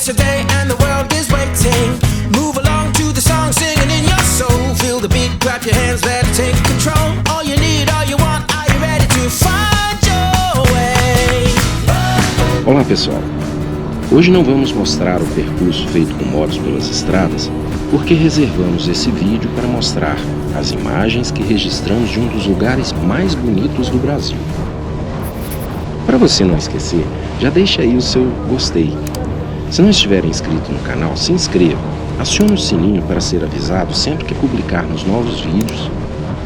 yesterday and the world is waiting. Move along to the song singing in your soul. Feel the beat, clap your hands, let's take control. All you need, all you want, are you ready to find your way? Olá pessoal, hoje não vamos mostrar o percurso feito com motos pelas estradas, porque reservamos esse vídeo para mostrar as imagens que registramos de um dos lugares mais bonitos do Brasil. Para você não esquecer, já deixa aí o seu gostei. Se não estiver inscrito no canal, se inscreva, acione o sininho para ser avisado sempre que publicarmos novos vídeos.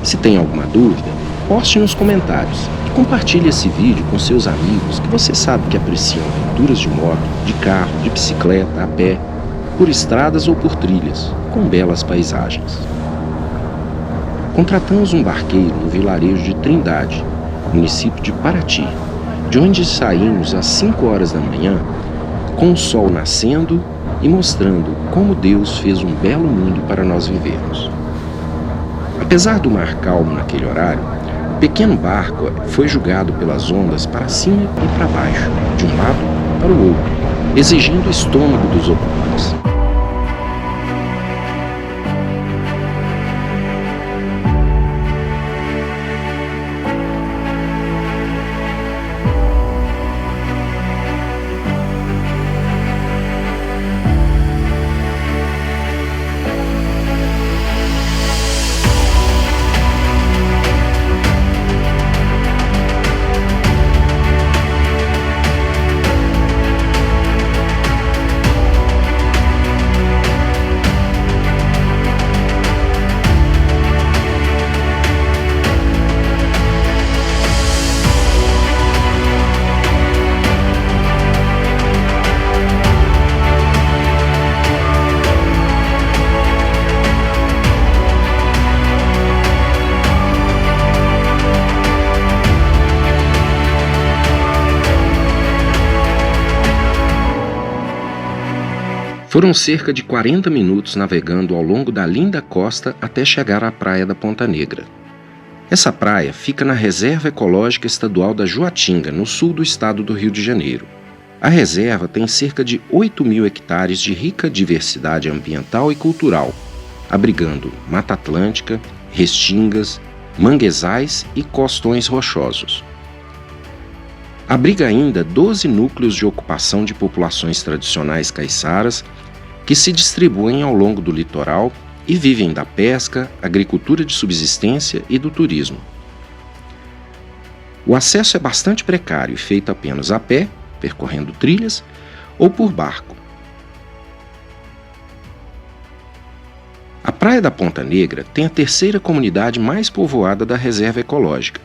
Se tem alguma dúvida, poste nos comentários e compartilhe esse vídeo com seus amigos que você sabe que apreciam aventuras de moto, de carro, de bicicleta, a pé, por estradas ou por trilhas, com belas paisagens. Contratamos um barqueiro no vilarejo de Trindade, município de Paraty, de onde saímos às 5 horas da manhã, com o sol nascendo e mostrando como Deus fez um belo mundo para nós vivermos. Apesar do mar calmo naquele horário, o pequeno barco foi jogado pelas ondas para cima e para baixo, de um lado para o outro, exigindo o estômago dos ocupantes. Foram cerca de 40 minutos navegando ao longo da linda costa até chegar à praia da Ponta Negra. Essa praia fica na Reserva Ecológica Estadual da Juatinga, no sul do estado do Rio de Janeiro. A reserva tem cerca de 8.000 hectares de rica diversidade ambiental e cultural, abrigando Mata Atlântica, restingas, manguezais e costões rochosos. Abriga ainda 12 núcleos de ocupação de populações tradicionais caiçaras que se distribuem ao longo do litoral e vivem da pesca, agricultura de subsistência e do turismo. O acesso é bastante precário e feito apenas a pé, percorrendo trilhas, ou por barco. A Praia da Ponta Negra tem a terceira comunidade mais povoada da Reserva Ecológica,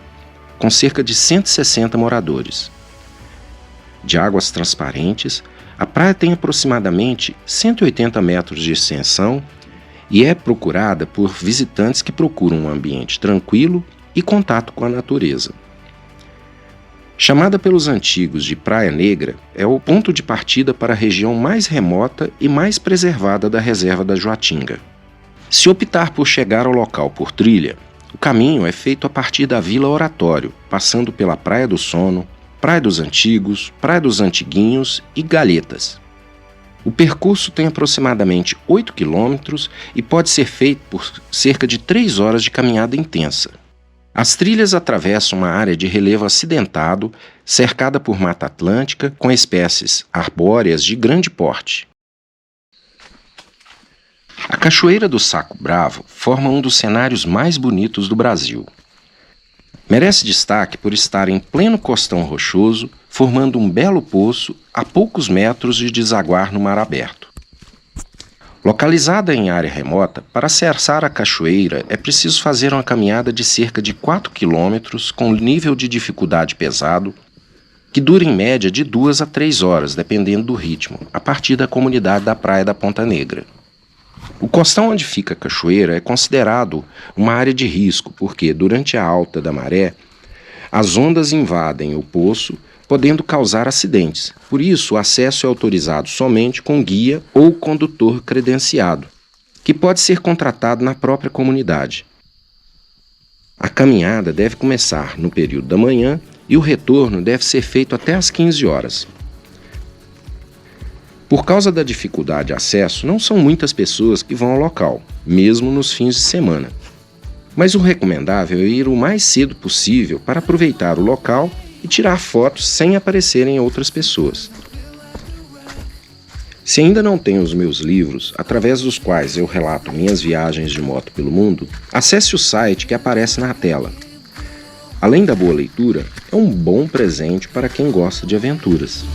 com cerca de 160 moradores. De águas transparentes, a praia tem aproximadamente 180 metros de extensão e é procurada por visitantes que procuram um ambiente tranquilo e contato com a natureza. Chamada pelos antigos de Praia Negra, é o ponto de partida para a região mais remota e mais preservada da reserva da Juatinga. Se optar por chegar ao local por trilha, o caminho é feito a partir da Vila Oratório, passando pela Praia do Sono, Praia dos Antigos, Praia dos Antiguinhos e Galhetas. O percurso tem aproximadamente 8 quilômetros e pode ser feito por cerca de 3 horas de caminhada intensa. As trilhas atravessam uma área de relevo acidentado, cercada por Mata Atlântica, com espécies arbóreas de grande porte. A Cachoeira do Saco Bravo forma um dos cenários mais bonitos do Brasil. Merece destaque por estar em pleno costão rochoso, formando um belo poço a poucos metros de desaguar no mar aberto. Localizada em área remota, para acessar a cachoeira é preciso fazer uma caminhada de cerca de 4 quilômetros com nível de dificuldade pesado, que dura em média de 2 a 3 horas, dependendo do ritmo, a partir da comunidade da Praia da Ponta Negra. O costão onde fica a cachoeira é considerado uma área de risco, porque durante a alta da maré, as ondas invadem o poço, podendo causar acidentes. Por isso, o acesso é autorizado somente com guia ou condutor credenciado, que pode ser contratado na própria comunidade. A caminhada deve começar no período da manhã e o retorno deve ser feito até às 15 horas. Por causa da dificuldade de acesso, não são muitas pessoas que vão ao local, mesmo nos fins de semana. Mas o recomendável é ir o mais cedo possível para aproveitar o local e tirar fotos sem aparecerem outras pessoas. Se ainda não tem os meus livros, através dos quais eu relato minhas viagens de moto pelo mundo, acesse o site que aparece na tela. Além da boa leitura, é um bom presente para quem gosta de aventuras.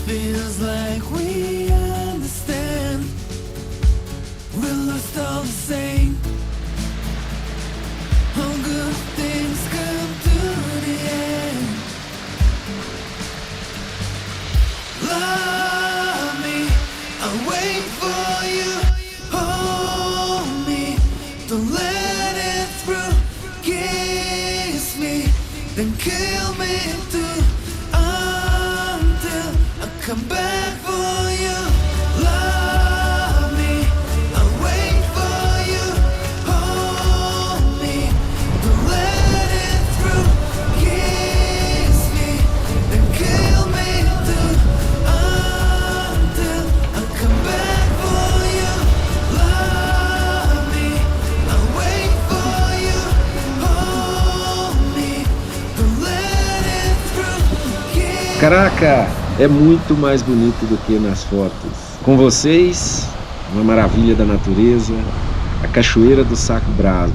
Feels like we understand. We're lost all the same. All good things come to the end. Love me, I'll wait for you. Hold me, don't let it through. Kiss me, then kill me too. Until I come back for you. Love me, I'll wait for you. Hold me, don't let it through. Kiss me, then kill me too. Until I come back for you. Love me, I'll wait for you. Hold me, don't let it through. Caraca, é muito mais bonito do que nas fotos. Com vocês, uma maravilha da natureza, a Cachoeira do Saco Bravo.